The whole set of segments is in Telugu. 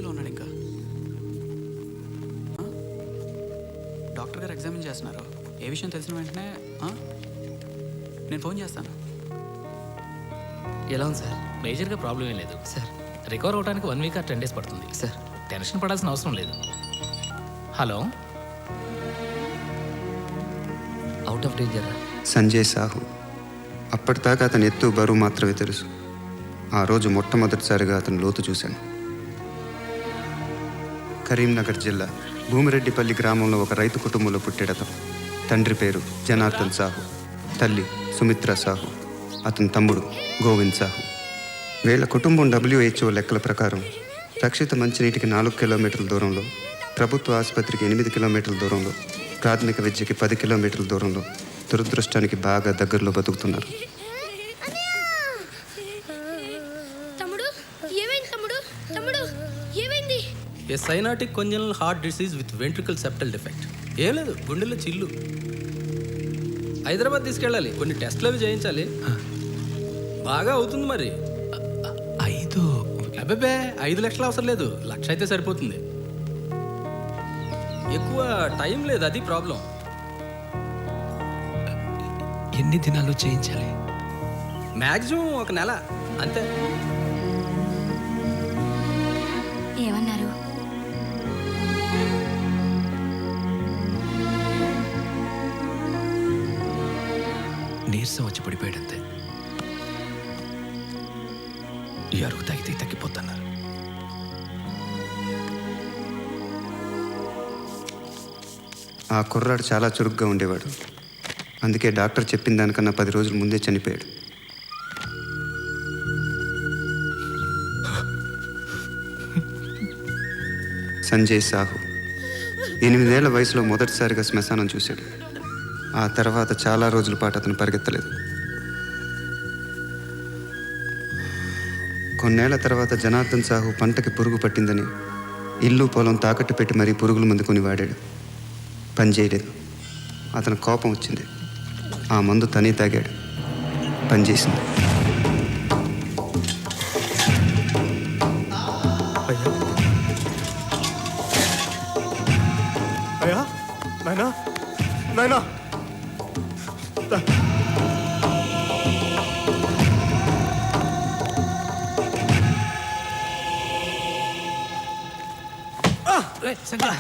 ఐసీయూలో ఉన్నాడు ఇంకా. డాక్టర్ గారు ఎగ్జామిన్ చేస్తున్నారు. ఏ విషయం తెలిసిన వెంటనే నేను ఫోన్ చేస్తాను. ఎలా ఉంది సార్? మేజర్గా ప్రాబ్లం ఏం లేదు సార్. రికవర్ అవడానికి 1 వీక్ 10 డేస్ పడుతుంది సార్. టెన్షన్ పడాల్సిన అవసరం లేదు. Hello, out of danger. Sanjay Sahu. అప్పటిదాకా అతని ఎత్తు బరువు మాత్రమే తెలుసు. ఆ రోజు మొట్టమొదటిసారిగా అతను లోతు చూశాను. కరీంనగర్ జిల్లా భూమిరెడ్డిపల్లి గ్రామంలో ఒక రైతు కుటుంబంలో పుట్టాడతను. తండ్రి పేరు జనార్దన్ సాహు, తల్లి సుమిత్ర సాహు, అతని తమ్ముడు గోవింద్ సాహు. వీళ్ళ కుటుంబం WHO లెక్కల ప్రకారం రక్షిత మంచినీటికి 4 కిలోమీటర్ల దూరంలో, ప్రభుత్వ ఆసుపత్రికి 8 కిలోమీటర్ల దూరంలో, ప్రాథమిక విద్యకి 10 కిలోమీటర్ల దూరంలో, దురదృష్టానికి బాగా దగ్గరలో బతుకుతున్నారు. Acyanotic congenital heart disease with ventricular septal defect. ఏం లేదు, గుండెల్లో చిల్లు. హైదరాబాద్ తీసుకెళ్ళాలి, కొన్ని టెస్ట్లు అవి చేయించాలి. బాగా అవుతుంది మరి. 5 అబ్బాబే 5 లక్షలు అవసరం లేదు, 1 లక్ష అయితే సరిపోతుంది. ఎక్కువ టైం లేదు, అది ప్రాబ్లం. ఎన్ని దినాల్లో చేయించాలి? మ్యాక్సిమం 1 నెల అంతే. ఏమన్నారు? నీరసం వచ్చి పడిపోయాడంతే. ఈ అరుగు తాగితే తగ్గిపోతున్నారు. ఆ కుర్రాడు చాలా చురుగ్గా ఉండేవాడు. అందుకే డాక్టర్ చెప్పిన దానికన్నా 10 రోజుల ముందే చనిపోయాడు. సంజయ్ సాహు 8 ఏళ్ల వయసులో మొదటిసారిగా శ్మశానం చూశాడు. ఆ తర్వాత చాలా రోజుల పాటు అతను పరిగెత్తలేదు. కొన్నేళ్ల తర్వాత జనార్దన్ సాహు పంటకి పురుగు పట్టిందని ఇల్లు పొలం తాకట్టు పెట్టి మరీ పురుగుల మందు కొని వాడాడు. పనిచేయలేదు. అతను కోపం వచ్చింది. ఆ మందు తనే తాగాడు. పనిచేసింది. అయ్యా, నాయనా, నాయనా,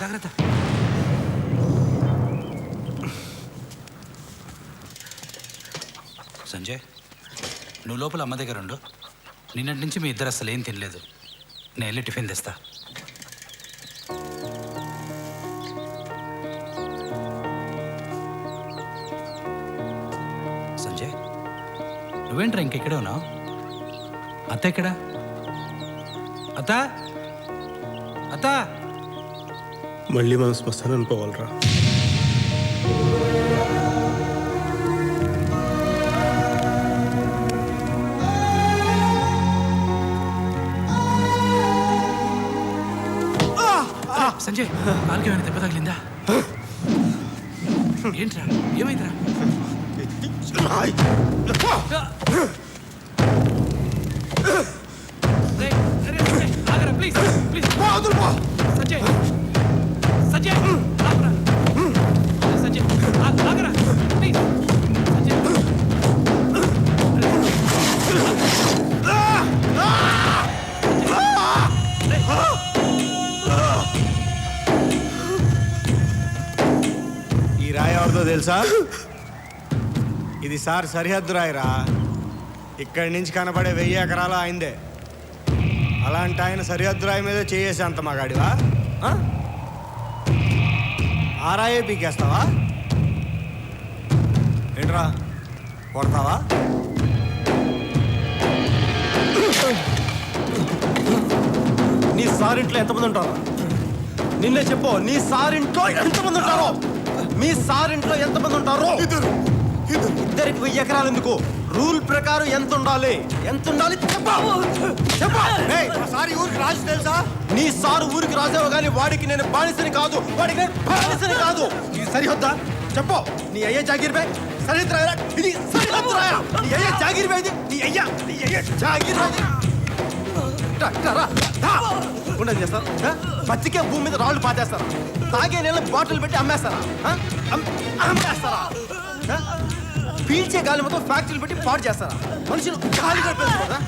జాగ్రత్త. సంజయ్, నువ్వు లోపల అమ్మ దగ్గర ఉండు. నిన్నటి నుంచి మీ ఇద్దరు అసలు ఏం తినలేదు. నేను వెళ్ళి టిఫిన్ తెస్తా. సంజయ్, నువ్వేంట్రా ఇంకెక్కడే ఉన్నావు? అత్త ఎక్కడా? అత్త, అత్త. మళ్ళీ మనం శ్మశానం పోవాలరా. సంజయ్, కాలుకి ఏమైనా దెబ్బ తగిలిందా? ఏంట్రా, ఏమైందిరా? ప్లీజ్ ప్లీజ్ సంజయ్, సంజయ్ ఆగరా. సంజయ్ ఆగరా ప్లీజ్. సంజయ్ ఈ రాయి ఎవరిదో తెలుసా? ఇది సార్ సరిహద్దు రాయిరా. ఇక్కడి నుంచి కనబడే 1000 ఎకరాలు ఆయనదే. అలాంటి ఆయన సరిహద్దు రాయి మీద చేసే అంత మగాడివా? ఆ రాయే పీకేస్తావా ఏంట్రా? కొడతావా? నీ సారింట్లో ఎంతమంది ఉంటారో నిన్నే చెప్పు. నీ సారింట్లో ఎంతమంది ఉంటారో? మీ సారింట్లో ఎంతమంది ఉంటారో? ఇద్దరికి 1000 ఎకరాలు ఎందుకు? రూల్ ప్రకారం ఎంత ఉండాలి? ఎంత ఉండాలి రాజు తెలుసా? నీ సారు ఊరికి రాజావు కానీ వాడికి నేను బానిసని కాదు. వాడికి నేను బానిసని కాదు. ఇది సరిహద్దా? చెప్పు. నీ అయ్యే జాగీర్ బే సరిహద్దు రాయరా? ఇది సరిహద్దు రాయరా? నీ అయ్యే జాగీర్ బే ఇది. నీ అయ్యా జాగీర్ బే ఇది. లేకుండా చేస్తారు బతికే భూమి మీద రాళ్ళు పాతేస్తారా? తాగే నీళ్ళ బాటిల్ పెట్టి అమ్మేస్తారా? అమ్మేస్తారా? పీల్చే గాలి మొత్తం ఫ్యాక్టరీలు పెట్టి పాడు చేస్తారా? మనుషులు గాలి కలిపేస్తారా?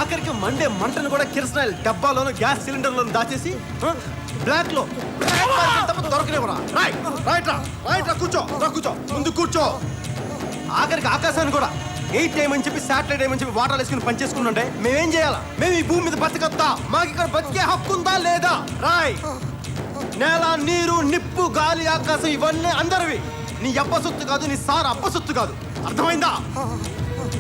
ఆఖరికి మండే మంటను కూడా కిరసనాయిల్ డబ్బాలోను గ్యాస్ సిలిండర్లను దాచేసి బ్లాక్ లో దొరకలేవరా? రైట్ కూర్చో ముందు కూర్చో. ఆఖరికి ఆకాశాన్ని కూడా ఎయిట్ ఏమని చెప్పి శాటిలైట్ ఏమని చెప్పి వాటర్ వేసుకుని పనిచేసుకుంటుంటే మేమేం చేయాలా? మేము ఈ భూమి మీద బతకద్దా? మాకు ఇక్కడ బతికే హక్కు ఉందా లేదా? రాయ్, నేల, నీరు, నిప్పు, గాలి, ఆకాశం ఇవన్నీ అందరివి. నీ అబ్బ సొత్తు కాదు, నీ సార్ అబ్బ సొత్తు కాదు. అర్థమైందా?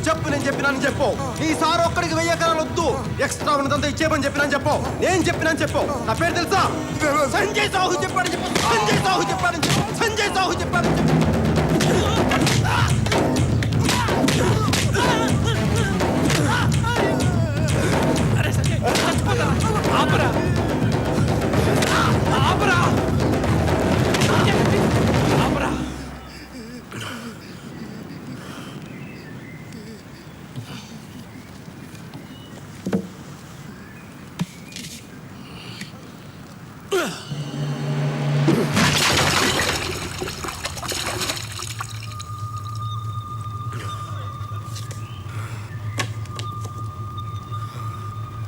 చెప్పు, నేను చెప్పినాను చెప్పు. నీ సార్ ఒక్కడికి 1000 ఎకరాలు వద్దు, ఎక్స్ట్రా ఉన్నదంతా ఇచ్చేయమని చెప్పినాను చెప్పు. నేను చెప్పినాను చెప్పు. నా పేరు తెలుసా? సంజయ్ సాహు చెప్పాడని చెప్పు. సంజయ్ సాహు చెప్పాడని చెప్పు. సంజయ్ సాహు చెప్పాడని చెప్పు.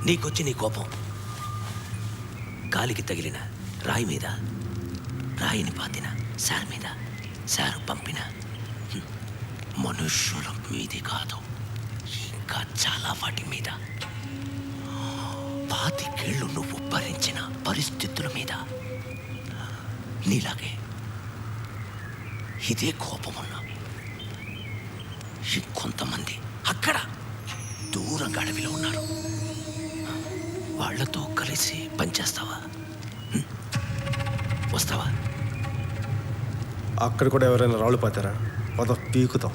నీకొచ్చి నీ కోపం గాలికి తగిలిన రాయి మీద, రాయిని పాతిన సార్ మీద, సారు పంపిన మనుష్యుల మీది కాదు, ఇంకా చాలా వాటి మీద. 25 ఏళ్ళు నువ్వు భరించిన పరిస్థితుల మీద. నీలాగే ఇదే కోపం ఉన్న ఇంకొంతమంది అక్కడ దూరంగా అడవిలో ఉన్నారు. వాళ్లతో కలిసి పనిచేస్తావా? వస్తావా? అక్కడ కూడా ఎవరైనా రాళ్ళు పాతారా? పద పీకుతాం.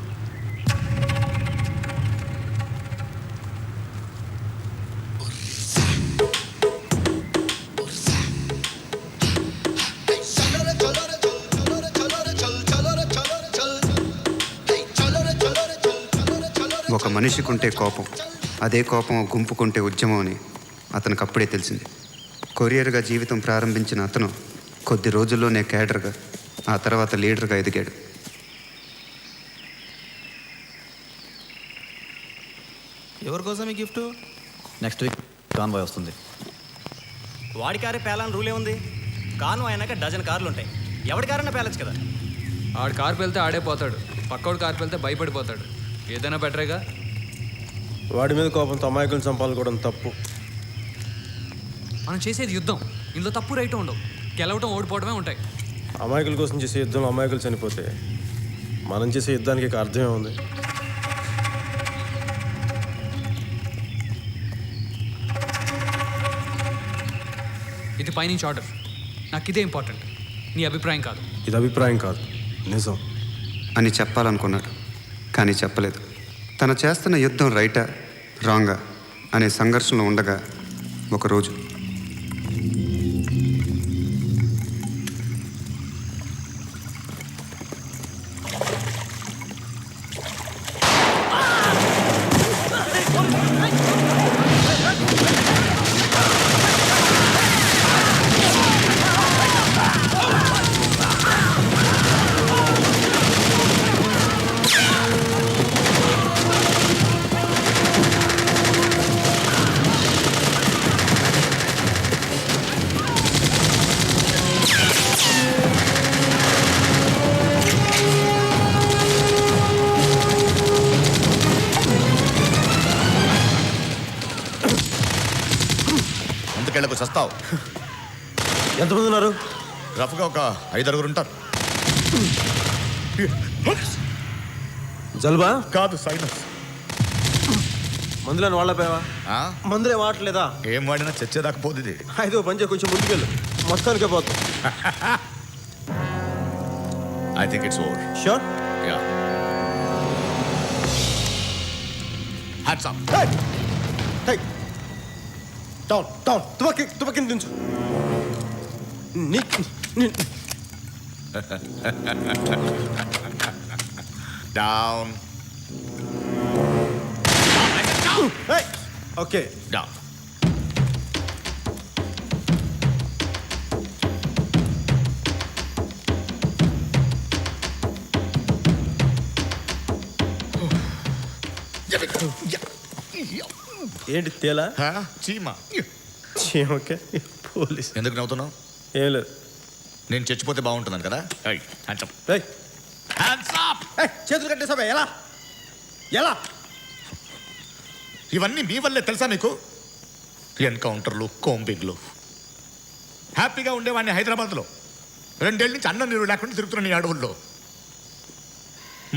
ఒక మనిషికుంటే కోపం, అదే కోపం గుంపుకుంటే ఉద్యమం అని అతనికి అప్పుడే తెలిసింది. కొరియర్గా జీవితం ప్రారంభించిన అతను కొద్ది రోజుల్లోనే క్యాడర్గా, ఆ తర్వాత లీడర్గా ఎదిగాడు. ఎవరి కోసం ఈ గిఫ్ట్? నెక్స్ట్ వీక్ కాన్వాయ్ వస్తుంది. వాడి కారే పేలని రూలే ఉంది. కాను అయినాక డజన్ కార్లు ఉంటాయి. ఎవడి కారన్నా పేలచ్చు కదా. ఆడు కారు వెళ్తే ఆడే పోతాడు, పక్కోడు కారు వెళ్తే భయపడిపోతాడు. ఏదైనా బెటరేగా. వాడి మీద కోపంతో అమాయకులను చంపాలనుకోవడం తప్పు. మనం చేసేది యుద్ధం, ఇందులో తప్పు రైట్ ఉండవు. గెలవటం ఓడిపోవడమే ఉంటాయి. అమాయకుల కోసం చేసే యుద్ధంలో అమాయకులు చనిపోతే మనం చేసే యుద్ధానికి అర్థమే ఉంది. ఇది పైనుంచి ఆర్డర్. నాకు ఇదే ఇంపార్టెంట్, నీ అభిప్రాయం కాదు. ఇది అభిప్రాయం కాదు, నిజం అని చెప్పాలనుకున్నాడు, కానీ చెప్పలేదు. తను చేస్తున్న యుద్ధం రైటా రాంగా అనే సంఘర్షణలో ఉండగా ఒకరోజు చస్తావు. ఎంతమంది ఉన్నారు? రఫ్గా ఒక 5-6 ఉంటారు. జలుబా కాదు, సైనస్. మందులని వాళ్ళపోయావా? మందులే వాడలేదా? ఏం వాడినా చచ్చేదాకా పోతుంది. అయితే పంచే కొంచెం ముందుకెళ్ళు, మొత్తానికే పోతాం. I think it's over. Sure? Yeah. Hats off. Hey, down down. తుపాకీని దించు. డౌన్. Okay, down. ఏంటి తేలా చీమా ఓకే పోలీస్ ఎందుకు నవ్వుతున్నావు? ఏం లేదు. నేను చచ్చిపోతే బాగుంటున్నాను కదా. ఏయ్, చేతులు కట్టేసావా? ఎలా ఎలా ఇవన్నీ మీ వల్లే తెలుసా నీకు? ఎన్కౌంటర్లు, కోంబింగ్లు. హ్యాపీగా ఉండేవాడిని హైదరాబాద్లో. 2 ఏళ్ళ నుంచి అన్నం నీరు లేకుండా తిరుగుతున్నాను ఈ అడవుల్లో.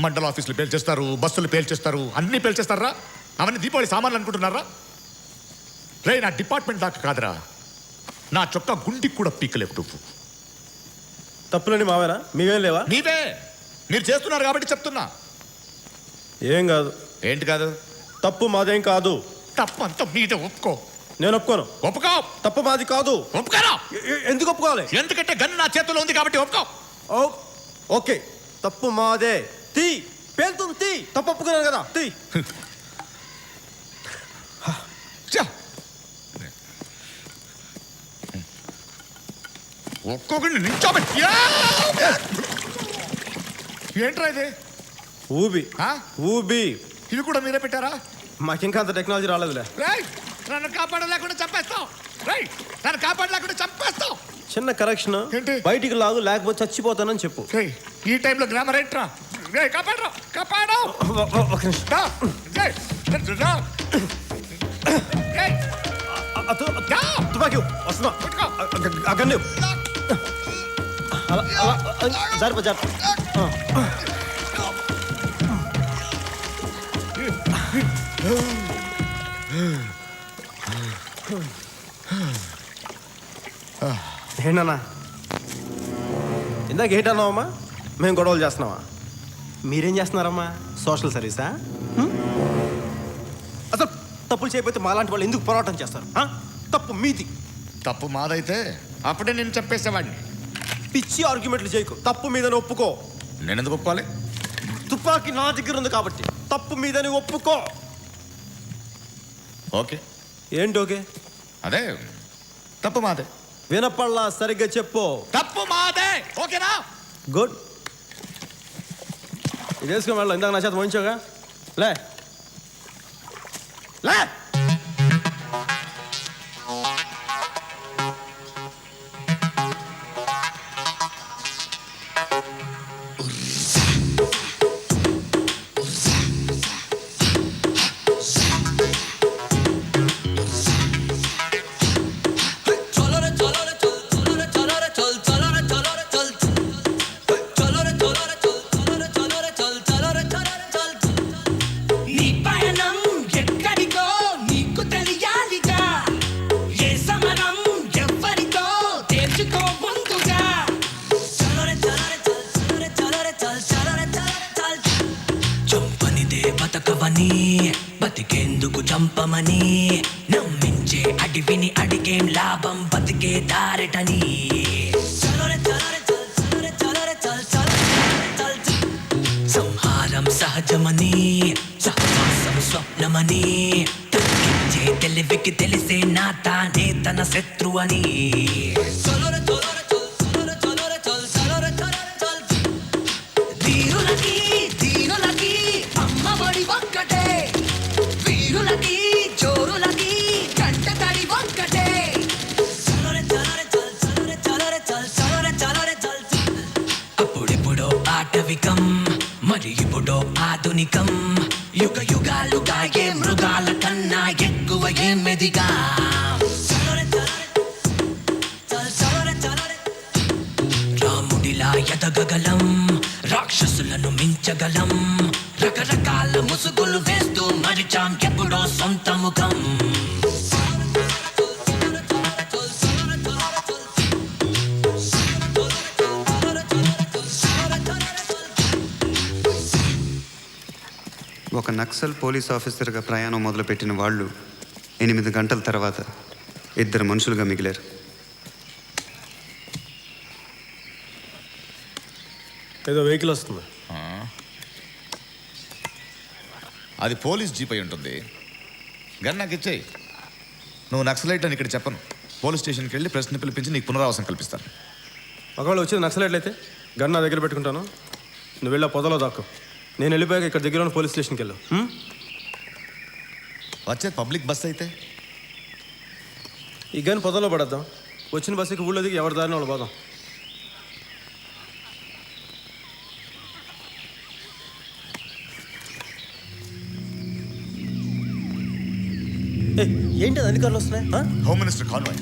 మండల ఆఫీసులు పేల్చేస్తారు, బస్సులు పేల్చేస్తారు, అన్నీ పేల్చేస్తారా? అవన్నీ దీపావళి సామాన్లు అనుకుంటున్నారా? రే, నా డిపార్ట్మెంట్ దాకా కాదురా, నా చొక్కా గుండికి కూడా పీకలేవు నువ్వు. తప్పులని మావేనా? మీవేం లేవా? నీవే, మీరు చేస్తున్నారు కాబట్టి చెప్తున్నా. ఏం కాదు. ఏంటి కాదు? తప్పు మాదేం కాదు. తప్పు అంతా మీదే, ఒప్పుకో. నేను ఒప్పుకోను. ఒప్పుకో. తప్పు మాది కాదు. ఒప్పుకోరా. ఎందుకు ఒప్పుకోవాలి? ఎందుకంటే గన్ను నా చేతిలో ఉంది కాబట్టి ఒప్పుకో. ఓకే, తప్పు మాదే. తీ, పేలుతుంది, తీ. తప్పు ఒప్పుకున్నాను కదా, తీ. ఒక్కొక్కడిని నించోబెట్టి. ఏంట్రా ఇది? ఊబి. ఊబి. ఇవి కూడా మీరే పెట్టారా? మాకింకా అంత టెక్నాలజీ రాలేదులే. నన్ను కాపాడలేకుండా చంపేస్తావు. నన్ను కాపాడలేకుండా చంపేస్తావు. చిన్న కరెక్షన్. బయటికి లాగు, లేకపోతే చచ్చిపోతానని చెప్పు. ఈ టైంలో గ్రామర్ ఏంట్రా? కాపాడరా, కాపాడు. తుపాకి వస్తున్నా. అక్కడి జారిపో జారి. ఏంటన్నా ఇందాక ఏంటన్నావమ్మా? మేము గొడవలు చేస్తున్నావా? మీరేం చేస్తున్నారమ్మా? సోషల్ సర్వీసా? అసలు తప్పులు చేయకపోతే మాలాంటి వాళ్ళు ఎందుకు పోరాటం చేస్తారు? తప్పు మీది. తప్పు మాదైతే అప్పుడే నేను చెప్పేసేవాడిని. పిచ్చి ఆర్గ్యుమెంట్లు చేయకు. తప్పు మీదని ఒప్పుకో. నేను ఎందుకు ఒప్పుకోవాలి? తుపాకీ నా దగ్గర ఉంది కాబట్టి తప్పు మీదని ఒప్పుకో. ఓకే. ఏంటి ఓకే? అదే, తప్పు మాదే. వినపల్లా, సరిగ్గా చెప్పు. తప్పు మాదే. ఓకేనా? గుడ్. ఇది వేసుకుని వెళ్ళా. ఇందాక నా చేత మోయించావుగా. లే లే. బతికేందుకు చంపమని నమ్మించే అడివిని అడిగేం లాభం, బతికే దారెటని. సంహారం సహజమని, సహవాసం స్వప్నమని, తగ్గించే తెలివికి తెలిసే నా తానే తన శత్రువని. ధీరులకి ధీరులకి అమ్మఒడి ఒక్కటే, వీరులకి చోరులకి కంట తడి ఒక్కటే. అప్పుడెప్పుడో ఆటవికం, మరి ఇప్పుడో ఆధునికం. యుగ యుగాలుగా ఏ మృగాల కన్నా ఎక్కువ ఏమెదిగా. రాముడిలా ఎదగగలం, రాక్షసులను మించగలం. రకరకాల ముసుగులు వేస్తూ మరిచాం ఎప్పుడో సొంత ముఖం. ఒక నక్సల్ పోలీస్ ఆఫీసర్గా ప్రయాణం మొదలుపెట్టిన వాళ్ళు 8 గంటల తర్వాత 2 మనుషులుగా మిగిలారు. ఏదో వెహికల్ వస్తుంది. అది పోలీస్ జీప్ అయి ఉంటుంది. గన్ నాకు ఇచ్చేయి. నువ్వు నక్సలైట్ అని ఇక్కడ చెప్పను. పోలీస్ స్టేషన్కి వెళ్ళి ప్రెస్ని పిలిపించి నీకు పునరావాసం కల్పిస్తాను. ఒకవేళ వచ్చేది నక్సలైట్లు అయితే గన్ నా దగ్గర పెట్టుకుంటాను. నువ్వు వెళ్ళా పొదలో దాక్కు. నేను వెళ్ళిపోయాక ఇక్కడ దగ్గర ఉన్న పోలీస్ స్టేషన్కి వెళ్ళు. వచ్చేది పబ్లిక్ బస్ అయితే ఈ గని పొదలో పడద్దాం. వచ్చిన బస్సుకి ఊళ్ళో దిగి ఎవరి దారిని వాళ్ళు పోదాం. ఏంటి అది అధికారులు వస్తున్నాయి? Home minister convoy.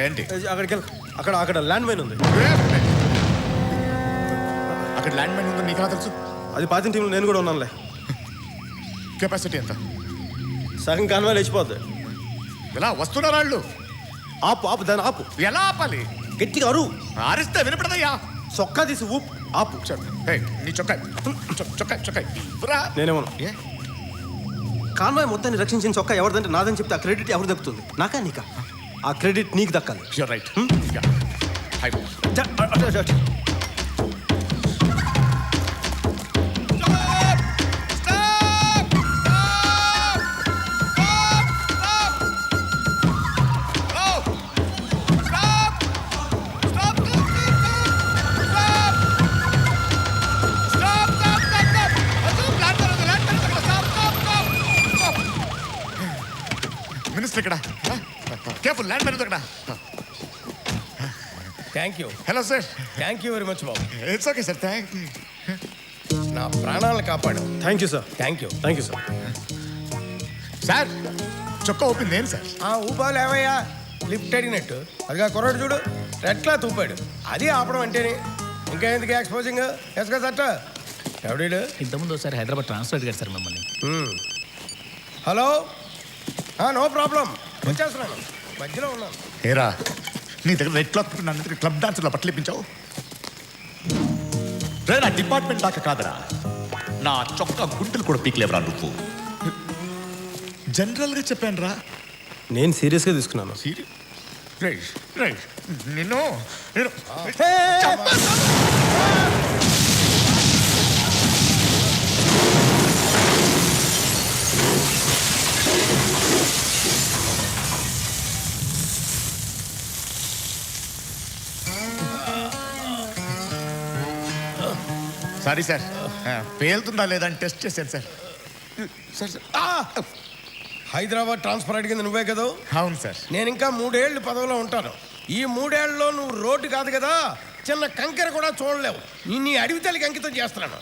ఏంటి అక్కడికి వెళ్ళి అక్కడ అక్కడ ల్యాండ్ మైన్ ఉంది. అక్కడ ల్యాండ్ మైన్ ఉందని నీకు తెలుసు? అది పాతిన టీంలో నేను కూడా ఉన్నానులే. కెపాసిటీ ఎంత? సగం కాన్వాయ్ లేచిపోద్ది. ఎలా వస్తున్నారు వాళ్ళు? ఆపు ఆపు దాన్ని ఆపు. ఎలా ఆపాలి? గట్టిగా అరు. ఆరిస్తే వినపడదయ్యా. చొక్కా తీసి ఊపు. ఆపు. నీ చొక్కా చొక్కా చొక్కా నేనేమన్నా కాన్వాయ్ మొత్తాన్ని రక్షించిన చొక్కా ఎవరిదంటే నాదని చెప్తే ఆ క్రెడిట్ ఎవరు దక్కుతుంది? నాకా నీకా? ఆ క్రెడిట్ నీకు దక్కాలి. You're right. మినిస్టర్ ఇక్కడ. కేర్ఫుల్, ల్యాండ్ మైన్ ఇక్కడ. Thank you. Hello sir. Thank you very much బాబు. It's okay sir. Thank you. నా ప్రాణాలను కాపాడు. Thank you sir. Thank you. Thank you sir. Sir చొక్కా ఓపెన్ నేను సార్. ఊపాలు ఏవయ్యా లిఫ్ట్ అడిగినట్టు. అదిగా కుర్రాడు చూడు ఎట్లా తూపాడు. అది ఆపడం అంటేనే. ఇంకా ఎందుకు ఎక్స్పోజింగ్? ఎస్గా సట్ట ఎవడీడు? ఇంతకుముందు ఒకసారి హైదరాబాద్ ట్రాన్స్ఫర్ అడిగారు సార్ మిమ్మల్ని. హలో, నో ప్రాబ్లం, వచ్చేస్తున్నాను. మధ్యలో ఉన్నాను. ఏరా నీ దగ్గర రెడ్ క్లాత్ నన్ను దగ్గర క్లబ్ డాన్సర్లో పట్టలేపించావు. రే నా డిపార్ట్మెంట్ దాకా కాదరా, నా చొక్కా గుంటలు కూడా పీకలేవరా నువ్వు. జనరల్గా చెప్పాను రా. నేను సీరియస్గా తీసుకున్నాను. సీరియస్ నిన్ను నేను సారీ సార్, పేలుతుందా లేదా అని టెస్ట్ చేశాను sir. Sir sir Hyderabad transfer అడిగింది నువ్వే కదా? అవును సార్. నేను ఇంకా 3 ఏళ్ళు పదవిలో ఉంటాను. ఈ 3 ఏళ్ళలో నువ్వు రోడ్డు కాదు కదా, చిన్న కంకెర కూడా చూడలేవు. నీ అడవి తల్లికి అంకితం చేస్తున్నాను.